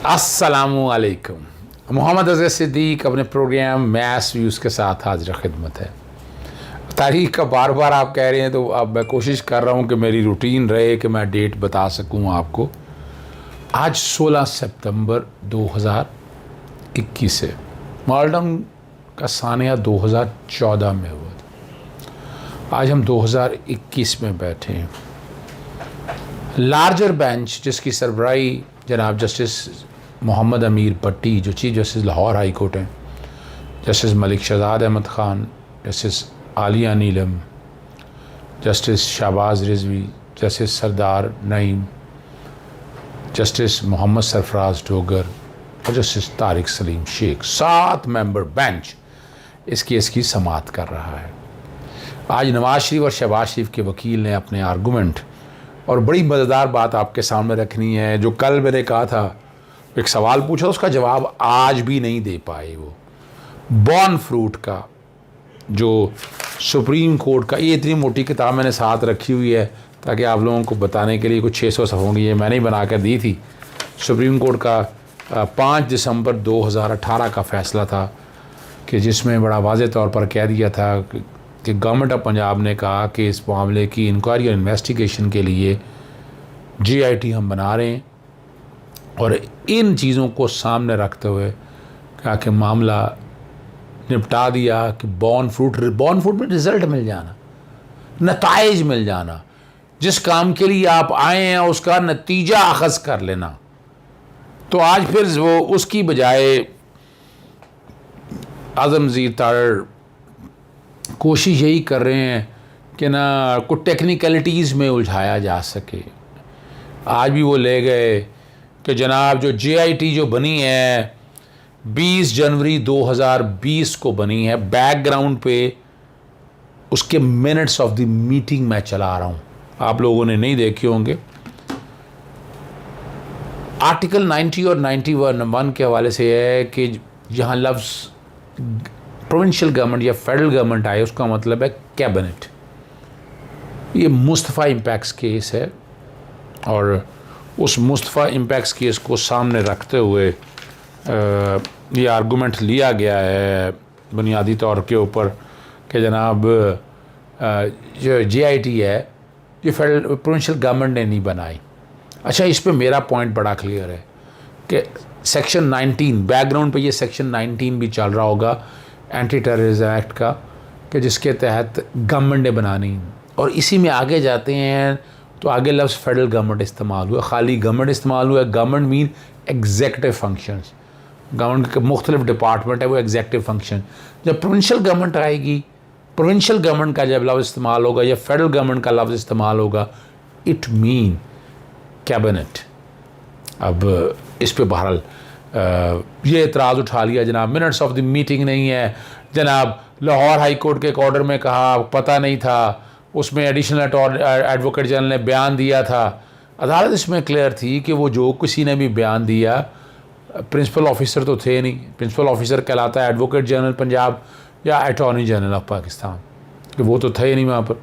अस्सलामुअलैकुम। मोहम्मद अज़हर सिद्दीक अपने programme maths views के साथ हाजिर खिदमत है। तारीख का बार बार आप कह रहे हैं तो अब मैं कोशिश कर रहा हूँ कि मेरी रूटीन रहे कि मैं डेट बता सकूँ आपको। आज 16 सितंबर 2021 है। मॉडर्न का सानिया 2014 में हुआ था। आज हम 2021 में बैठे हैं। लार्जर बेंच जिसकी सरबराही जनाब जस्टिस मोहम्मद अमीर भट्टी जो chief justice Lahore high court हैं, justice Malik Shahzad Ahmed Khan, justice Aliya Neelam, justice Shahbaz Rizvi, justice Sardar Naeem, justice Mohammad Sarfaraz Dogar और justice Tariq Saleem Sheikh, 7 member bench इस केस की समाअत कर रहा है। आज नवाज शरीफ और शहबाज शरीफ के वकील ने अपने आर्गूमेंट और बड़ी मज़ेदार बात आपके सामने रखनी है। जो कल मैंने कहा था, एक सवाल पूछा उसका जवाब आज भी नहीं दे पाए। वो बॉर्न फ्रूट का जो सुप्रीम कोर्ट का, ये इतनी मोटी किताब मैंने साथ रखी हुई है ताकि आप लोगों को बताने के लिए कुछ 600 सफ़ों की, ये मैंने ही बना कर दी थी। सुप्रीम कोर्ट का 5 दिसंबर 2018 का फ़ैसला था कि जिसमें बड़ा वाज़े तौर पर कह दिया था कि गवर्नमेंट ऑफ पंजाब ने कहा कि इस मामले की इंक्वायरी और इन्वेस्टिगेशन के लिए GIT हम बना रहे हैं, और इन चीज़ों को सामने रखते हुए कहा कि मामला निपटा दिया कि बॉर्न फ्रूट में रिज़ल्ट मिल जाना, नताइज मिल जाना, जिस काम के लिए आप आए हैं उसका नतीजा अखज़ कर लेना। तो आज फिर वो उसकी बजाय आज़मज़ीर तारड़ कोशिश यही कर रहे हैं कि ना कुछ टेक्निकलिटीज़ में उलझाया जा सके। आज भी वो ले गए कि जनाब जो GIT जो बनी है 20 जनवरी 2020 को बनी है, बैकग्राउंड पे उसके मिनट्स ऑफ द मीटिंग मैं चला रहा हूँ, आप लोगों ने नहीं देखे होंगे। आर्टिकल 90 और 91 के हवाले से है कि जहाँ लफ्ज़ प्रोविंशियल गवर्नमेंट या फेडरल गवर्नमेंट आए उसका मतलब है कैबिनेट। ये मुस्तफ़ा इम्पैक्ट्स केस है और उस मुस्तफ़ा इम्पैक्ट्स केस को सामने रखते हुए ये आर्गूमेंट लिया गया है बुनियादी तौर के ऊपर कि जनाब जो GIT है ये फेडरल प्रोविंशियल गवर्नमेंट ने नहीं बनाई। अच्छा, इस पे मेरा पॉइंट बड़ा क्लियर है कि सेक्शन 19 बैकग्राउंड पे ये सेक्शन 19 भी चल रहा होगा एंटी टेररिज्म एक्ट का, कि जिसके तहत गवर्नमेंट ने बनानी, और इसी में आगे जाते हैं तो आगे लफ्ज़ फेडरल गवर्नमेंट इस्तेमाल हुआ, खाली गवर्नमेंट इस्तेमाल हुआ। Government mean executive functions, government के मुख्तलिफ डिपार्टमेंट है वो एग्जेक्टिव फंक्शन। जब प्रोविंशियल गवर्नमेंट आएगी, प्रोविंशियल गवर्नमेंट का जब लफ्ज़ इस्तेमाल होगा या फेडरल गवर्नमेंट का लफ्ज़ इस्तेमाल होगा, इट मीन कैबिनेट। अब इस पे बहरहाल ये एतराज़ उठा लिया जनाब मिनट्स ऑफ द मीटिंग नहीं है, जनाब लाहौर हाई कोर्ट के एक ऑर्डर में कहा पता नहीं था, उसमें एडिशनल एडवोकेट जनरल ने बयान दिया था। अदालत इसमें क्लियर थी कि वो जो किसी ने भी बयान दिया, प्रिंसिपल ऑफिसर तो थे नहीं, प्रिंसिपल ऑफिसर कहलाता है एडवोकेट जनरल पंजाब या अटॉर्नी जनरल ऑफ पाकिस्तान, कि वो तो थे नहीं वहाँ पर।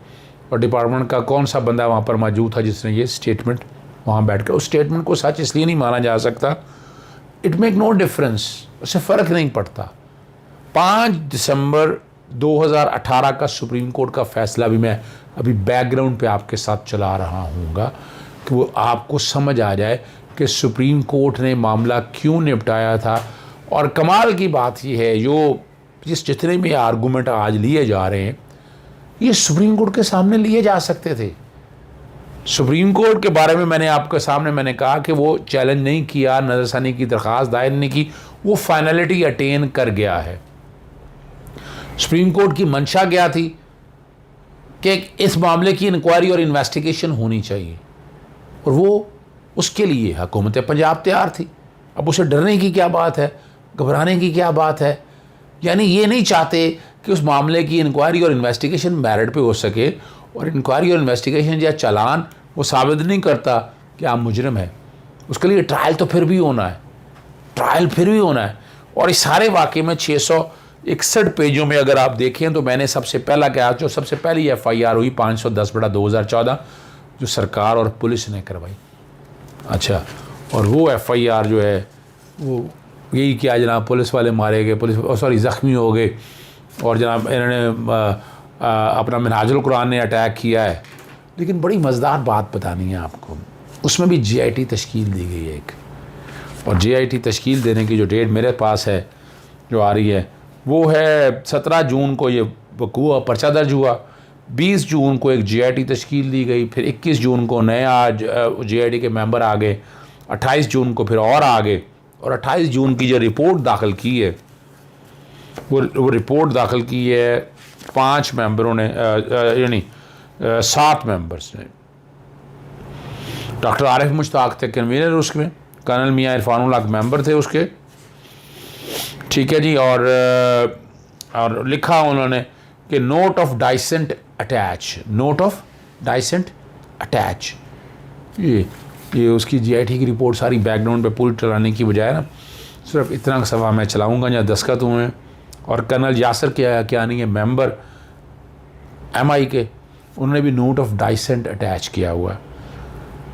और डिपार्टमेंट का कौन सा बंदा वहाँ पर मौजूद था जिसने ये स्टेटमेंट वहाँ बैठ कर, उस स्टेटमेंट को सच इसलिए नहीं माना जा सकता, इट मेक नो डिफरेंस, उससे फ़र्क नहीं पड़ता। 5 दिसंबर 2018 का सुप्रीम कोर्ट का फ़ैसला भी मैं अभी बैकग्राउंड पे आपके साथ चला रहा हूँगा कि वो आपको समझ आ जाए कि सुप्रीम कोर्ट ने मामला क्यों निपटाया था। और कमाल की बात ये है, जो जितने भी आर्गूमेंट आज लिए जा रहे हैं ये सुप्रीम कोर्ट के सामने लिए जा सकते थे। सुप्रीम कोर्ट के बारे में मैंने आपके सामने मैंने कहा कि वो चैलेंज नहीं किया, नज़रसानी की दरख्वास्त दायर नहीं की, वो फाइनलिटी अटेन कर गया है। सुप्रीम कोर्ट की मंशा क्या थी कि इस मामले की इंक्वायरी और इन्वेस्टिगेशन होनी चाहिए, और वो उसके लिए हुकूमत पंजाब तैयार थी। अब उसे डरने की क्या बात है, घबराने की क्या बात है? यानी ये नहीं चाहते कि उस मामले की इंक्वायरी और इन्वेस्टिगेशन मेरिट पे हो सके, और इंक्वायरी और इन्वेस्टिगेशन या चालान वो साबित नहीं करता कि आप मुजरिम है, उसके लिए ट्रायल तो फिर भी होना है, ट्रायल फिर भी होना है। और इस सारे वाक़े में 661 पेजों में अगर आप देखें तो मैंने सबसे पहला क्या, जो सबसे पहली FIR हुई 510/2014 जो सरकार और पुलिस ने करवाई। अच्छा, और वो FIR जो है वो यही किया जनाब, पुलिस वाले मारे गए, पुलिस सॉरी ज़ख्मी हो गए, और जनाब इन्होंने अपना मिनहाजुल कुरान ने अटैक किया है। लेकिन बड़ी मज़ेदार बात बतानी है आपको, उसमें भी GIT तश्कील दी गई है एक, और GIT तश्कील देने की जो डेट मेरे पास है जो आ रही है वो है 17 जून को ये वकूआ पर्चा दर्ज हुआ, 20 जून को एक GIT तश्कील दी गई, फिर 21 जून को नए आज GIT के मेंबर आ गए, 28 जून को फिर और आ गए, और 28 जून की जो रिपोर्ट दाखिल की है वो रिपोर्ट दाखिल की है 5 मेंबरों ने, यानी 7 मेंबर्स ने। डॉक्टर आरिफ मुश्ताक थे कन्वीनर उसमें, कर्नल मियाँ इरफानुल हक मेंबर थे उसके, ठीक है जी। और लिखा उन्होंने कि note of dissent attach, note of dissent attach, ये उसकी GIT की रिपोर्ट सारी बैकग्राउंड पे पूरी चलाने की बजाय ना सिर्फ इतना सवा मैं चलाऊँगा जहाँ दस्तखत हुए। और कर्नल यासर क्या नहीं है मेंबर MI के, उन्होंने भी नोट ऑफ डाइसेंट अटैच किया हुआ है।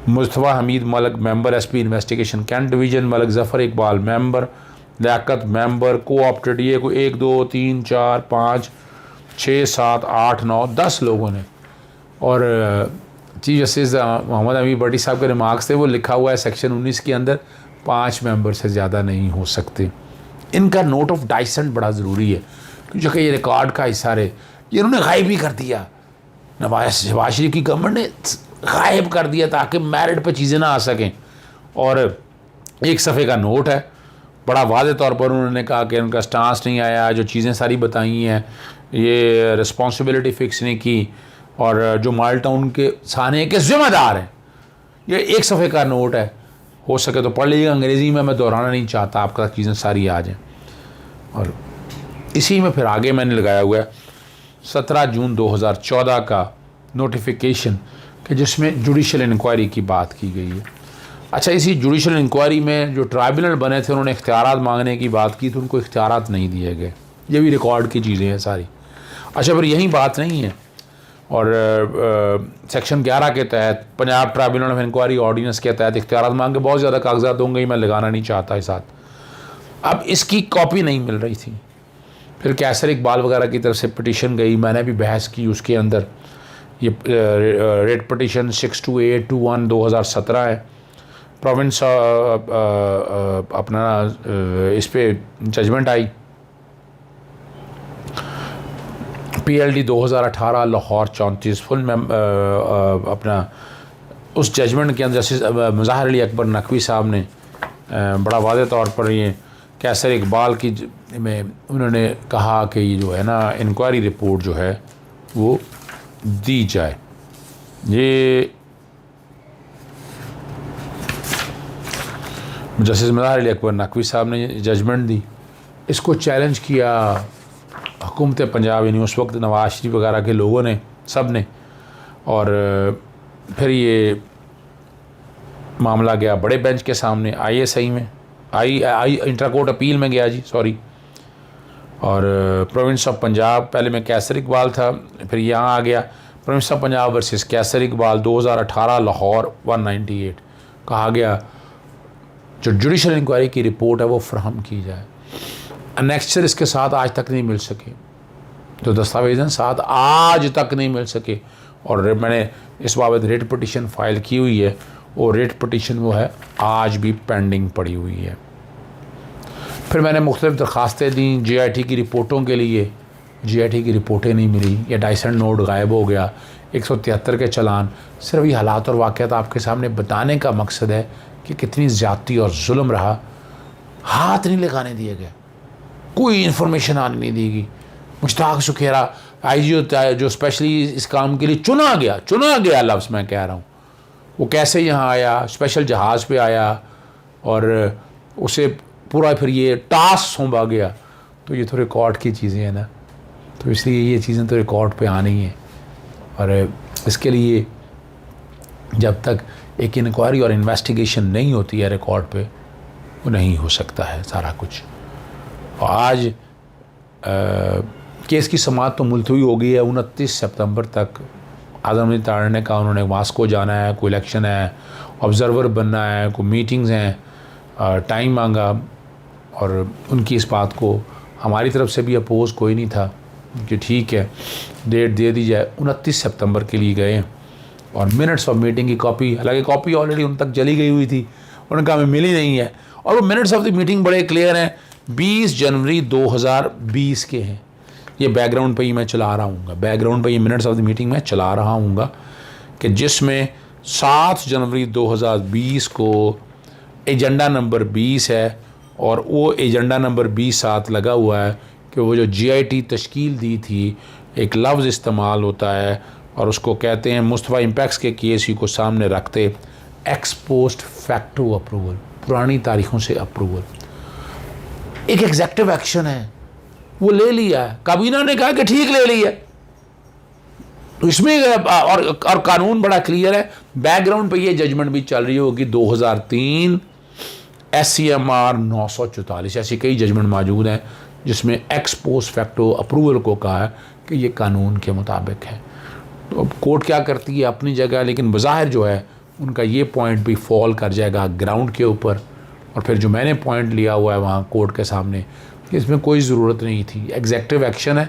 Mustafa Hameed Malik member SP investigation cantt division, Malik Zafar Iqbal member, Liaquat member, co-opted ये को 1 2 3 4 5 6 7 8 9 10 लोगों ने। और चीफ जस्टिस मोहम्मद अमीर भट्टी साहब के रिमार्क्स थे, वो लिखा हुआ है सेक्शन 19 के अंदर 5 मेंबर से ज़्यादा नहीं हो सकते। इनका नोट ऑफ डाइसेंट बड़ा ज़रूरी है क्योंकि ये रिकॉर्ड का हिस्सा रहे, ये इन्होंने गायब ही कर दिया, शहबाज शरीफ की गवर्नमेंट ने गायब कर दिया ताकि मेरिट पे चीज़ें ना आ सकें। और एक सफ़े का नोट है, बड़ा वाज़े तौर पर उन्होंने कहा कि उनका स्टांस नहीं आया, जो चीज़ें सारी बताई हैं ये रिस्पॉन्सिबिलिटी फ़िक्स नहीं की, और जो माल टाउन के थाने के ज़िम्मेदार हैं, ये एक सफ़े का नोट है, हो सके तो पढ़ लीजिएगा अंग्रेज़ी में, मैं दोहराना नहीं चाहता, आपका चीज़ें सारी आ जाएँ। और इसी में फिर आगे मैंने लगाया हुआ है 17 जून 2014 का नोटिफिकेशन कि जिसमें जुडिशल इंक्वायरी की बात की गई है। अच्छा, इसी जुडिशल इंक्वायरी में जो ट्राइब्यूनल बने थे उन्होंने इख्तियारात मांगने की बात की, तो उनको इख्तियारात नहीं दिए गए, ये भी रिकॉर्ड की चीज़ें हैं सारी। अच्छा, फिर यही बात नहीं है, और सेक्शन 11 के तहत Punjab tribunal of inquiry ordinance के तहत इख्तियारात मांग के बहुत ज़्यादा कागजात होंगे, मैं लगाना नहीं चाहता इस साथ। अब इसकी कॉपी नहीं मिल रही थी, फिर कैसर इकबाल वगैरह की तरफ से पिटीशन गई, मैंने भी बहस की उसके अंदर। ये रेट पिटीशन 62821 2017 है, प्रोविंस अपना इस पे जजमेंट आई PLD 2018 लाहौर 34 फुल अपना उस जजमेंट के अंदर जस्टिस मुज़ाहिर अली अकबर नकवी साहब ने बड़ा वाज़े तौर पर ये कैसर इकबाल की में उन्होंने कहा कि ये जो है ना इंक्वायरी रिपोर्ट जो है वो दी जाए। ये जस्टिस मुज़ाहिर अली अकबर नकवी साहब ने जजमेंट दी, इसको चैलेंज किया हुकूमत पंजाब, यानी उस वक्त नवाज शरीफ वगैरह के लोगों ने, सब ने। और फिर ये मामला गया बड़े बेंच के सामने, ISI में, आई इंटरकोर्ट अपील में गया जी, सॉरी। और प्रोविंस ऑफ पंजाब, पहले में कैसर इकबाल था, फिर यहाँ आ गया प्रोविंस ऑफ पंजाब वर्सेस कैसर इकबाल 2018 लाहौर 198। कहा गया जो जुडिशल इंक्वायरी की रिपोर्ट है वो फ्राहम की जाए। अनेक्चर इसके साथ आज तक नहीं मिल सके, जो दस्तावेज़ हैं साथ आज तक नहीं मिल सके, और मैंने इस बाबत रेट पिटीशन फ़ाइल की हुई है, और रेट पिटीशन वो है आज भी पेंडिंग पड़ी हुई है। फिर मैंने मुख्तलिफ़ दरख्वास्तें दी GIT की रिपोर्टों के लिए, GIT की रिपोर्टें नहीं मिली, या डाइसेंट नोट गायब हो गया, 173 के चलान। सिर्फ ये हालात और वाक़यात आपके सामने बताने का मकसद है कि कितनी ज़्यादती और जुल्म रहा। हाथ नहीं लगाने दिए गए, कोई इन्फॉर्मेशन आने नहीं दी गई। मुश्ताक सुखेरा IG होता है जो स्पेशली इस काम के लिए चुना गया लफ्ज़ मैं कह रहा हूँ, वो कैसे यहाँ आया, स्पेशल जहाज़ पे आया, और उसे पूरा फिर ये टास्क सौंपा गया। तो ये तो रिकॉर्ड की चीज़ें हैं ना, तो इसलिए ये चीज़ें तो रिकॉर्ड पे आनी है, और इसके लिए जब तक एक इंक्वायरी और इन्वेस्टिगेशन नहीं होती है रिकॉर्ड पे, वो नहीं हो सकता है सारा कुछ। और आज केस की समाअत तो मुलतवी हो गई है 29 सितंबर तक। आज़म अली तारड़ ने कहा उन्होंने वास्को जाना है, कोई इलेक्शन है, ऑब्ज़र्वर बनना है, कोई मीटिंग्स हैं, टाइम मांगा और उनकी इस बात को हमारी तरफ से भी अपोज़ कोई नहीं था कि ठीक है डेट दे दी जाए। 29 सितंबर के लिए गए और मिनट्स ऑफ मीटिंग की कॉपी, हालांकि कॉपी ऑलरेडी उन तक चली गई हुई थी, उन्होंने कहा हमें मिली नहीं है। और वो मिनट्स ऑफ द मीटिंग बड़े क्लियर हैं, 20 जनवरी 2020 के हैं। ये बैकग्राउंड पे ही मैं चला रहा हूँ, बैकग्राउंड पे ये मिनट्स ऑफ द मीटिंग मैं चला रहा हूँ कि जिसमें 7 जनवरी 2020 को एजेंडा नंबर 20 है और वो एजेंडा नंबर 20 साथ लगा हुआ है कि वो जो GIT तश्कील दी थी, एक लफ्ज़ इस्तेमाल होता है और उसको कहते हैं मुस्तफ़ा इम्पैक्ट्स के केस ही को सामने रखते एक्स पोस्ट फैक्टो अप्रूवल, पुरानी तारीखों से अप्रूवल। एक एग्जेक्टिव एक्शन है, वो ले लिया है, काबीना ने कहा कि ठीक ले लिया। तो इसमें और कानून बड़ा क्लियर है, बैकग्राउंड पे ये जजमेंट भी चल रही होगी। 2003 SCMR 944 ऐसी कई जजमेंट मौजूद हैं जिसमें एक्स पोस्ट फैक्टो अप्रूवल को कहा है कि ये कानून के मुताबिक है। तो अब कोर्ट क्या करती है अपनी जगह, लेकिन बज़ाहिर जो है उनका ये पॉइंट भी फॉल कर जाएगा ग्राउंड के ऊपर। और फिर जो मैंने पॉइंट लिया हुआ है वहाँ कोर्ट के सामने, इसमें कोई ज़रूरत नहीं थी, एग्जेक्टिव एक्शन है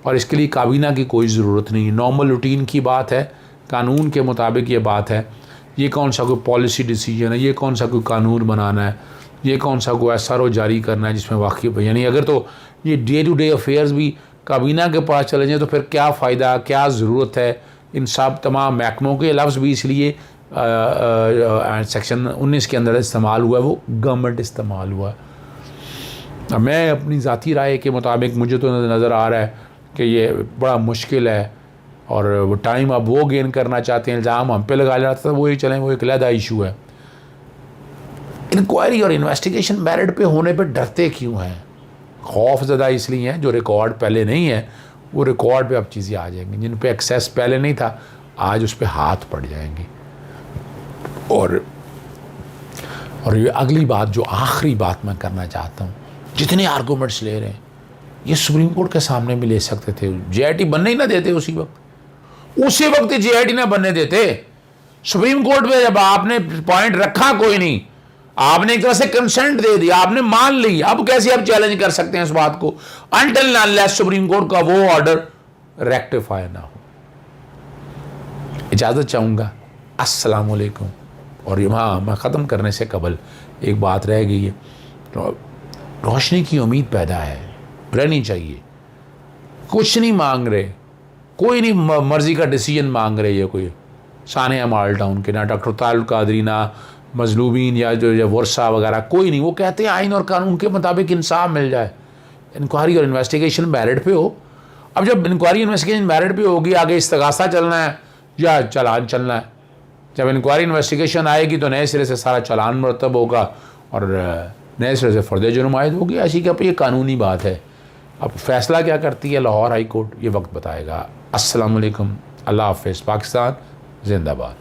और इसके लिए काबीना की कोई ज़रूरत नहीं, नॉर्मल रूटीन की बात है, कानून के मुताबिक ये बात है। ये कौन सा कोई पॉलिसी डिसीजन है, ये कौन सा कोई कानून बनाना है, ये कौन सा कोई SRO जारी करना है जिसमें वाकई, यानी अगर तो ये डे टू डे अफेयर्स भी काबीना के पास चले जाएँ तो फिर क्या फ़ायदा, क्या ज़रूरत है इन सब तमाम महकमों के। लफ्ज़ भी इसलिए सेक्शन 19 के अंदर इस्तेमाल हुआ है, वो गवर्नमेंट इस्तेमाल हुआ है। मैं अपनी ज़ाती राय के मुताबिक मुझे तो नज़र आ रहा है कि ये बड़ा मुश्किल है और वो टाइम अब वो गेन करना चाहते हैं, इल्ज़ाम हम पे लगा जाता है, वही चलें, वो एक अलग इशू है। इंक्वायरी और इन्वेस्टिगेशन मेरिट पे होने पे डरते क्यों हैं? खौफ ज़्यादा इसलिए हैं जो रिकॉर्ड पहले नहीं है वो रिकॉर्ड पे अब चीज़ें आ जाएंगी, जिन पे एक्सेस पहले नहीं था आज उस पर हाथ पड़ जाएंगे। और ये अगली बात, जो आखिरी बात मैं करना चाहता हूँ, जितने आर्गूमेंट्स ले रहे हैं ये सुप्रीम कोर्ट के सामने भी ले सकते थे। GIT बनने ही ना देते उसी वक्त GIT ना बनने देते। सुप्रीम कोर्ट में जब आपने पॉइंट रखा कोई नहीं, आपने एक तरह से कंसेंट दे दिया, आपने मान ली, अब कैसे आप चैलेंज कर सकते हैं इस बात को अनटिल अनलेस सुप्रीम कोर्ट का वो ऑर्डर रेक्टिफाई ना हो। इजाज़त चाहूँगा, अस्सलाम वालेकुम। और यहाँ मैं ख़त्म करने से कबल एक बात रह गई है, तो रोशनी की उम्मीद पैदा है, रहनी चाहिए। कुछ नहीं मांग रहे, कोई नहीं मर्ज़ी का डिसीजन मांग रहे है कोई सानिया माल टाउन के, ना डॉक्टर तारुल कादरी, ना मजलूमीन या जो वर्षा वगैरह, कोई नहीं। वो कहते हैं आइन और कानून के मुताबिक इंसाफ मिल जाए, इंक्वायरी और इन्वेस्टिगेशन मेरिट पे हो। अब जब इंक्वायरी इन्वेस्टिगेशन मेरिट पे होगी, आगे इस्तगासा चलना है या चलान चलना है। जब इंक्वायरी इन्वेस्टिगेशन आएगी तो नए सिरे से सारा चलान मरतब होगा और नए सिरे से फर्द जुर्म आयद होगी। ऐसी क्या ये कानूनी बात है। अब फैसला क्या करती है लाहौर हाई कोर्ट, ये वक्त बताएगा। अस्सलाम वालेकुम, अल्लाह हाफ़िज़, पाकिस्तान जिंदाबाद।